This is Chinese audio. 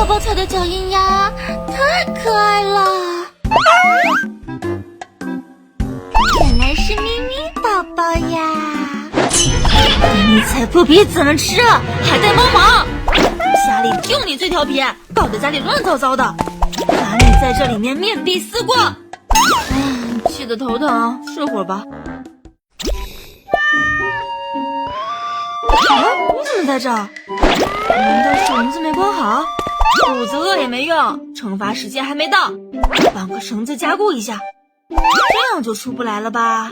宝宝踩的脚印呀，太可爱了。原来是咪咪宝宝呀！你踩破皮怎么吃啊？还带帮忙？家里就你最调皮，搞得家里乱糟糟的，罚你在这里面面壁思过。唉，气得头疼，睡会儿吧。啊，你怎么在这儿？难道是笼子没关好？肚子饿也没用，惩罚时间还没到，绑个绳子加固一下，这样就出不来了吧？